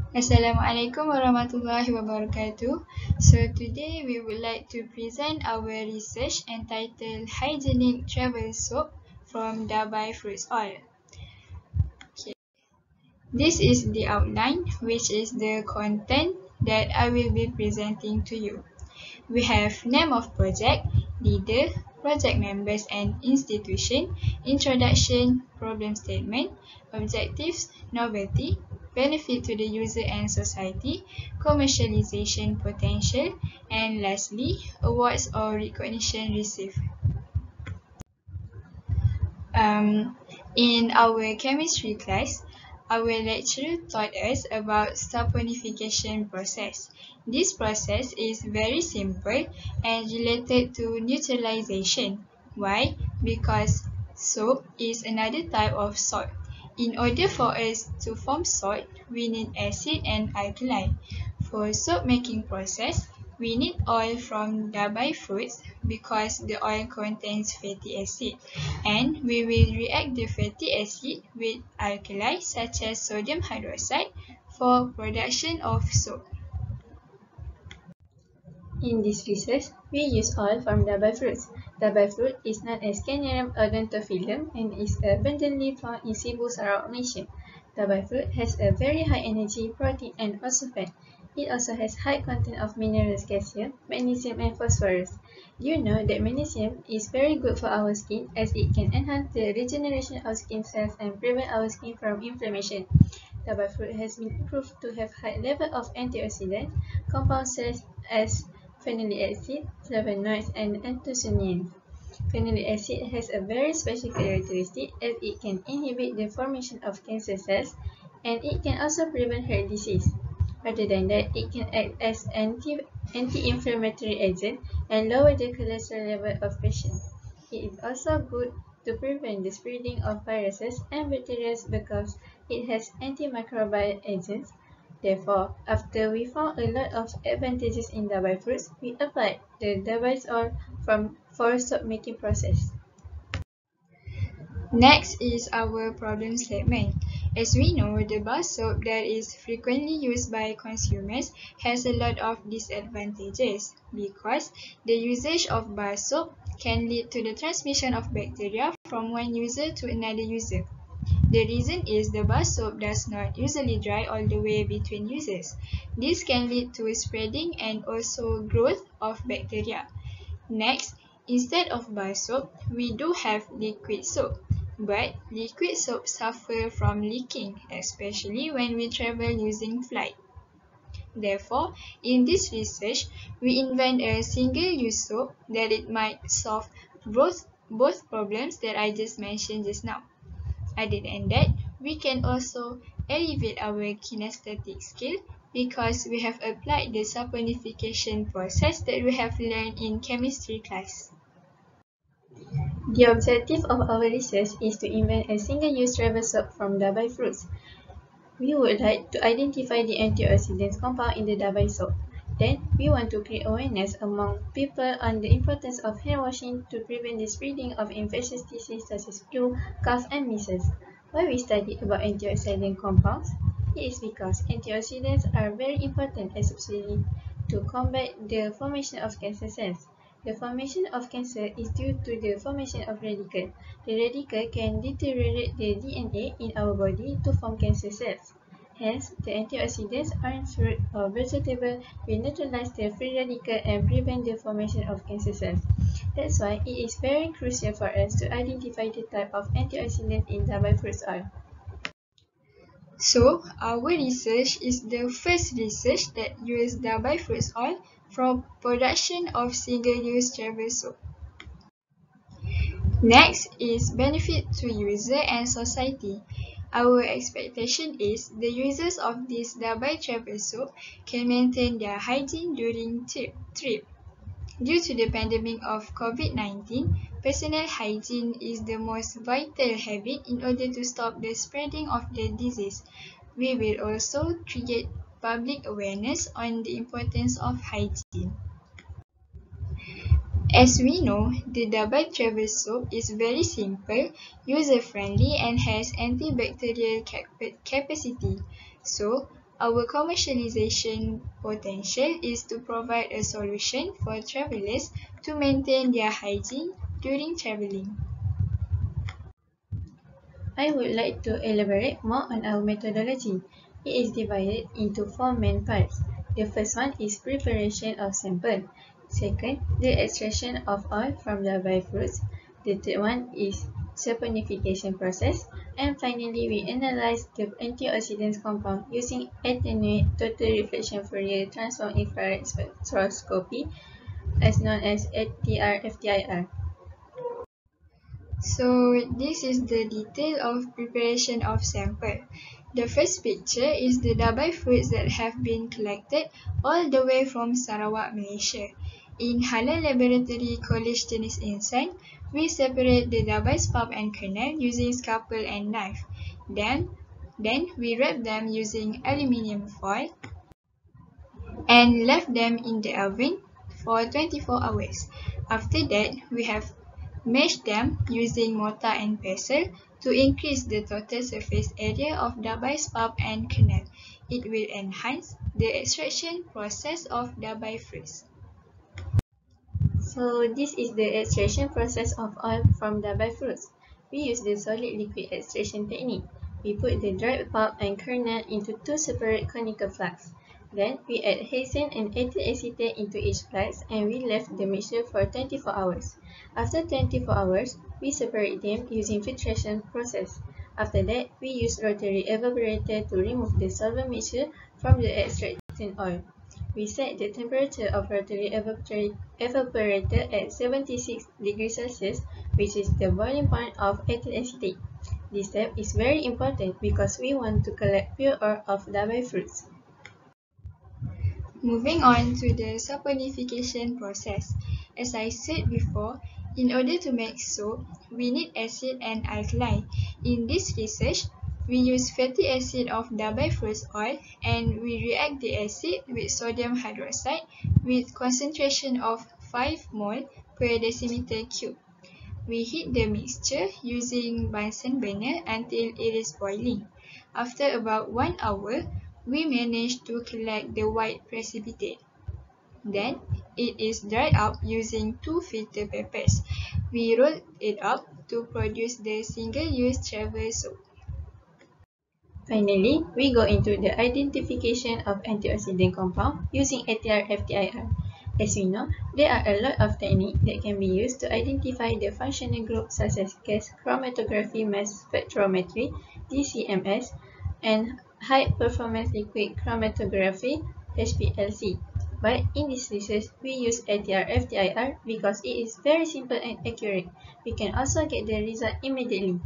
Assalamualaikum warahmatullahi wabarakatuh. So today we would like to present our research entitled Hygienic Travel Soap from Dabai Fruits Oil. Okay. This is the outline, which is the content that I will be presenting to you. We have name of project, leader, project members and institution, introduction, problem statement, objectives, novelty, benefit to the user and society, commercialization potential, and lastly, awards or recognition received. In our chemistry class, our lecturer taught us about saponification process. This process is very simple and related to neutralization. Why? Because soap is another type of salt. In order for us to form salt, we need acid and alkali. For soap making process, we need oil from Dabai fruits because the oil contains fatty acid, and we will react the fatty acid with alkali such as sodium hydroxide for production of soap. In this research, we use oil from Dabai fruits. Dabai fruit is known as Canarum odontophyllum and is abundantly found in Cebu, Sarawak, Malaysia. Dabai fruit has a very high energy, protein and also fat. It also has high content of minerals calcium, magnesium and phosphorus. Do you know that magnesium is very good for our skin as it can enhance the regeneration of skin cells and prevent our skin from inflammation? Dabai fruit has been proved to have high level of antioxidant compounds such as phenolic acid, flavonoids, and anthocyanins. Phenolic acid has a very special characteristic as it can inhibit the formation of cancer cells and it can also prevent heart disease. Rather than that, it can act as anti-inflammatory agent and lower the cholesterol level of patients. It is also good to prevent the spreading of viruses and bacteria because it has antimicrobial agents. Therefore, after we found a lot of advantages in Dabai fruits, we applied the Dabai oil for soap making process. Next is our problem statement. As we know, the bar soap that is frequently used by consumers has a lot of disadvantages because the usage of bar soap can lead to the transmission of bacteria from one user to another user. The reason is the bar soap does not usually dry all the way between users. This can lead to spreading and also growth of bacteria. Next, instead of bar soap, we do have liquid soap. But liquid soap suffer from leaking, especially when we travel using flight. Therefore, in this research, we invent a single-use soap that it might solve both problems that I just mentioned just now. Other than that, we can also elevate our kinesthetic skill because we have applied the saponification process that we have learned in chemistry class. The objective of our research is to invent a single-use travel soap from Dabai fruits. We would like to identify the antioxidants compound in the Dabai soap. Then, we want to create awareness among people on the importance of hand washing to prevent the spreading of infectious diseases such as flu, cough, and measles. Why we study about antioxidant compounds? It is because antioxidants are very important, especially to combat the formation of cancer cells. The formation of cancer is due to the formation of radical. The radical can deteriorate the DNA in our body to form cancer cells. Hence, the antioxidants on fruit or vegetable will neutralize the free radical and prevent the formation of cancer cells. That's why it is very crucial for us to identify the type of antioxidant in Dabai fruits oil. So, our research is the first research that used Dabai fruits oil for production of single-use travel soap. Next is benefit to user and society. Our expectation is the users of this Dabai travel soap can maintain their hygiene during trip. Due to the pandemic of COVID-19, personal hygiene is the most vital habit in order to stop the spreading of the disease. We will also create public awareness on the importance of hygiene. As we know, the Dabai travel soap is very simple, user-friendly and has antibacterial capacity. So, Our commercialization potential is to provide a solution for travelers to maintain their hygiene during traveling. I would like to elaborate more on our methodology. It is divided into four main parts. The first one is preparation of sample. Second, the extraction of oil from the fruits. The third one is saponification process. And finally, we analyze the antioxidants compound using attenuate total reflection Fourier transform infrared spectroscopy, as known as ATR-FTIR. So this is the detail of preparation of sample. The first picture is the Dabai fruits that have been collected all the way from Sarawak, Malaysia. In Halal Laboratory College Jenis Insan, we separate the Dabai pulp and kernel using scalpel and knife. Then we wrap them using aluminium foil and left them in the oven for 24 hours. After that, we have mashed them using mortar and pestle to increase the total surface area of Dabai pulp and kernel. It will enhance the extraction process of Dabai fruits. So this is the extraction process of oil from Dabai fruits. We use the solid liquid extraction technique. We put the dried pulp and kernel into two separate conical flasks. Then we add hexane and ethyl acetate into each flask and we left the mixture for 24 hours. After 24 hours, we separate them using filtration process. After that, we use rotary evaporator to remove the solvent mixture from the extracted oil. We set the temperature of rotary evaporator at 76 degrees Celsius, which is the boiling point of ethyl acetate. This step is very important because we want to collect pure oil of Dabai fruits. Moving on to the saponification process. As I said before, in order to make soap, we need acid and alkali. In this research, we use fatty acid of Dabai fruit oil and we react the acid with sodium hydroxide with concentration of 5 mol per decimeter cube. We heat the mixture using Bunsen burner until it is boiling. After about 1 hour, we manage to collect the white precipitate. Then, it is dried up using 2 filter papers. We roll it up to produce the single-use travel soap. Finally, we go into the identification of antioxidant compound using ATR-FTIR. As we know, there are a lot of techniques that can be used to identify the functional groups such as gas chromatography mass spectrometry, GCMS, and high performance liquid chromatography, HPLC. But in this research, we use ATR-FTIR because it is very simple and accurate. We can also get the result immediately.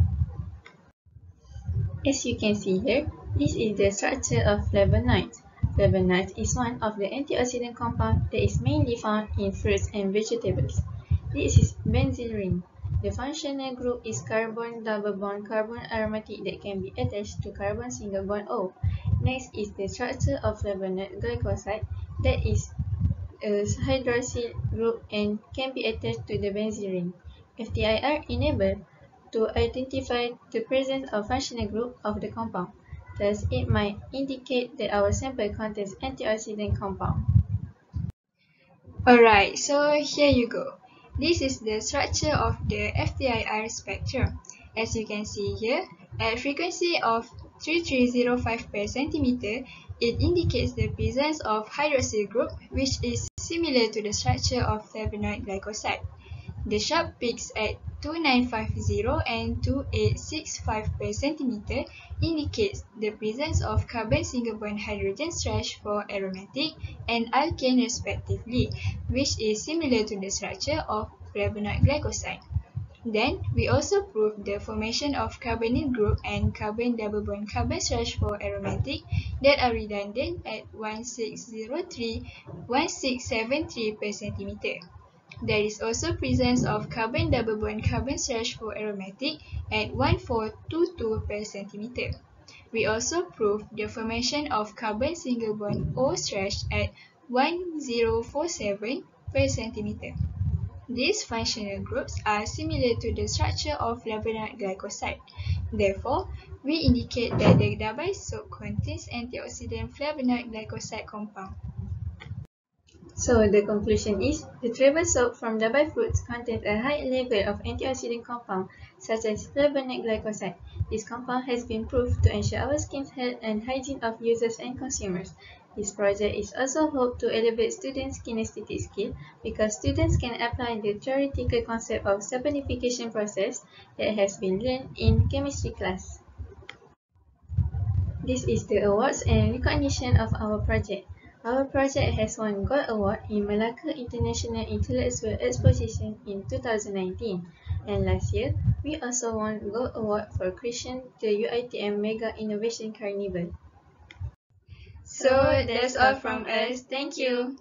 As you can see here, this is the structure of flavonoids. Flavonoids is one of the antioxidant compounds that is mainly found in fruits and vegetables. This is benzyl ring. The functional group is carbon double bond carbon aromatic that can be attached to carbon single bond O. Next is the structure of flavonoid glycoside that is a hydroxyl group and can be attached to the benzyl ring. FTIR enable to identify the presence of functional group of the compound. Thus, it might indicate that our sample contains antioxidant compound. Alright, so here you go. This is the structure of the FTIR spectrum. As you can see here, at frequency of 3305 per centimeter, it indicates the presence of hydroxyl group, which is similar to the structure of flavonoid glycoside. The sharp peaks at 2950 and 2865 per centimeter indicates the presence of carbon single bond hydrogen stretch for aromatic and alkane respectively, which is similar to the structure of flavonoid glycoside. Then, we also proved the formation of carbonyl group and carbon double bond carbon stretch for aromatic that are redundant at 1673 per centimeter. There is also presence of carbon double bond carbon stretch for aromatic at 1422 per centimeter. We also proved the formation of carbon single bond O stretch at 1047 per centimeter. These functional groups are similar to the structure of flavonoid glycoside. Therefore, we indicate that the Dabai soap contains antioxidant flavonoid glycoside compound. So the conclusion is, the travel soap from Dabai fruits contains a high level of antioxidant compound such as flavonoid glycoside. This compound has been proved to ensure our skin's health and hygiene of users and consumers. This project is also hoped to elevate students' kinesthetic skill because students can apply the theoretical concept of saponification process that has been learned in chemistry class. This is the awards and recognition of our project. Our project has won Gold Award in Malacca International Intellectual Exposition in 2019, and last year, we also won Gold Award for creation the UiTM Mega Innovation Carnival. So that's all from us. Thank you.